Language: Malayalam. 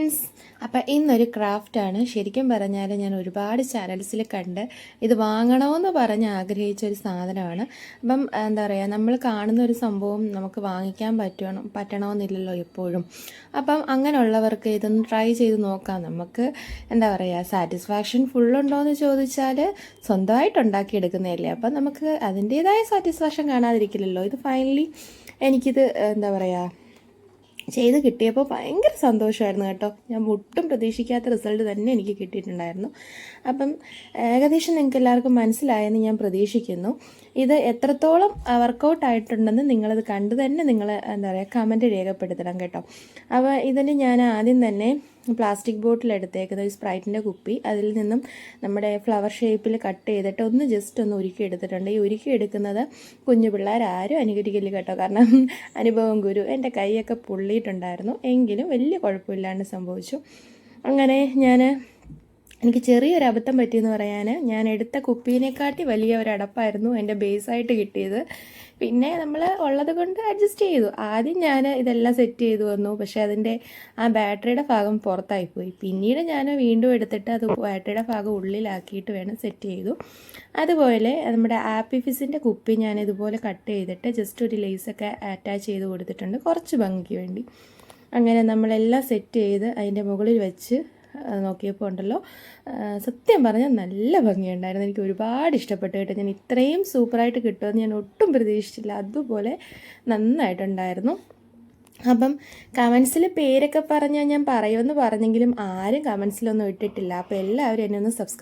ഫ്രണ്ട്സ്, അപ്പം ഇന്നൊരു ക്രാഫ്റ്റാണ്. ശരിക്കും പറഞ്ഞാൽ ഞാൻ ഒരുപാട് ചാനൽസിൽ കണ്ട് ഇത് വാങ്ങണമെന്ന് പറഞ്ഞ് ആഗ്രഹിച്ച ഒരു സാധനമാണ്. അപ്പം എന്താ പറയുക, നമ്മൾ കാണുന്ന ഒരു സംഭവം നമുക്ക് വാങ്ങിക്കാൻ പറ്റണമെന്നില്ലല്ലോ എപ്പോഴും. അപ്പം അങ്ങനെയുള്ളവർക്ക് ഇതൊന്ന് ട്രൈ ചെയ്ത് നോക്കാം. നമുക്ക് എന്താ പറയുക, സാറ്റിസ്ഫാക്ഷൻ ഫുള്ളുണ്ടോ എന്ന് ചോദിച്ചാൽ സ്വന്തമായിട്ട് ഉണ്ടാക്കിയെടുക്കുന്നതല്ലേ, അപ്പം നമുക്ക് അതിൻ്റേതായ സാറ്റിസ്ഫാക്ഷൻ കാണാതിരിക്കില്ലല്ലോ. ഇത് ഫൈനലി എനിക്കിത് എന്താ പറയുക ചെയ്ത് കിട്ടിയപ്പോൾ ഭയങ്കര സന്തോഷമായിരുന്നു കേട്ടോ. ഞാൻ ഒട്ടും പ്രതീക്ഷിക്കാത്ത റിസൾട്ട് തന്നെ എനിക്ക് കിട്ടിയിട്ടുണ്ടായിരുന്നു. അപ്പം ഏകദേശം നിങ്ങൾക്ക് എല്ലാവർക്കും മനസ്സിലായെന്ന് ഞാൻ പ്രതീക്ഷിക്കുന്നു. ഇത് എത്രത്തോളം വർക്കൗട്ട് ആയിട്ടുണ്ടെന്ന് നിങ്ങളത് കണ്ടു തന്നെ നിങ്ങൾ എന്താ പറയുക കമൻറ്റ് രേഖപ്പെടുത്തണം കേട്ടോ. അപ്പോൾ ഇതിന് ഞാൻ ആദ്യം തന്നെ പ്ലാസ്റ്റിക് ബോട്ടിൽ എടുത്തേക്കുന്ന ഒരു സ്പ്രൈറ്റിൻ്റെ കുപ്പി, അതിൽ നിന്നും നമ്മുടെ ഫ്ലവർ ഷേപ്പിൽ കട്ട് ചെയ്തിട്ട് ജസ്റ്റ് ഒന്ന് ഉരുക്കി എടുത്തിട്ടുണ്ട്. ഈ ഉരുക്കി എടുക്കുന്നത് കുഞ്ഞു പിള്ളേരാരും അനുകരിക്കില്ല കേട്ടോ, കാരണം അനുഭവം ഗുരു. എൻ്റെ കൈയൊക്കെ പൊള്ളിയിട്ടുണ്ടായിരുന്നു, എങ്കിലും വലിയ കുഴപ്പമില്ലാണ്ട് സംഭവിച്ചു. അങ്ങനെ എനിക്ക് ചെറിയൊരു അബദ്ധം പറ്റിയെന്ന് പറയാൻ, ഞാൻ എടുത്ത കുപ്പീനെക്കാട്ടി വലിയ ഒരു അടപ്പായിരുന്നു എൻ്റെ ബേസായിട്ട് കിട്ടിയത്. പിന്നെ നമ്മൾ ഉള്ളത് കൊണ്ട് അഡ്ജസ്റ്റ് ചെയ്തു. ആദ്യം ഞാൻ ഇതെല്ലാം സെറ്റ് ചെയ്തു വന്നു, പക്ഷേ അതിൻ്റെ ആ ബാറ്ററിയുടെ ഭാഗം പുറത്തായിപ്പോയി. പിന്നീട് ഞാൻ വീണ്ടും എടുത്തിട്ട് അത് ബാറ്ററിയുടെ ഭാഗം ഉള്ളിലാക്കിയിട്ട് വേണം സെറ്റ് ചെയ്തു. അതുപോലെ നമ്മുടെ ആപ്പി ഫിസിൻ്റെ കുപ്പി ഞാൻ ഇതുപോലെ കട്ട് ചെയ്തിട്ട് ജസ്റ്റ് ഒരു ലേസൊക്കെ അറ്റാച്ച് ചെയ്ത് കൊടുത്തിട്ടുണ്ട്, കുറച്ച് ഭംഗിക്ക് വേണ്ടി. അങ്ങനെ നമ്മളെല്ലാം സെറ്റ് ചെയ്ത് അതിൻ്റെ മുകളിൽ വെച്ച് നോക്കിയപ്പോൾ ഉണ്ടല്ലോ, സത്യം പറഞ്ഞാൽ നല്ല ഭംഗിയുണ്ടായിരുന്നു. എനിക്ക് ഒരുപാട് ഇഷ്ടപ്പെട്ടു കേട്ടോ. ഞാൻ ഇത്രയും സൂപ്പറായിട്ട് കിട്ടുമെന്ന് ഞാൻ ഒട്ടും പ്രതീക്ഷിച്ചില്ല. അതുപോലെ നന്നായിട്ടുണ്ടായിരുന്നു. അപ്പം കമൻസിൽ പേരൊക്കെ പറഞ്ഞാൽ ഞാൻ പറയുമെന്ന് പറഞ്ഞെങ്കിലും ആരും കമൻസിലൊന്നും ഇട്ടിട്ടില്ല. അപ്പോൾ എല്ലാവരും എന്നെ ഒന്ന് സബ്സ്ക്രൈബ്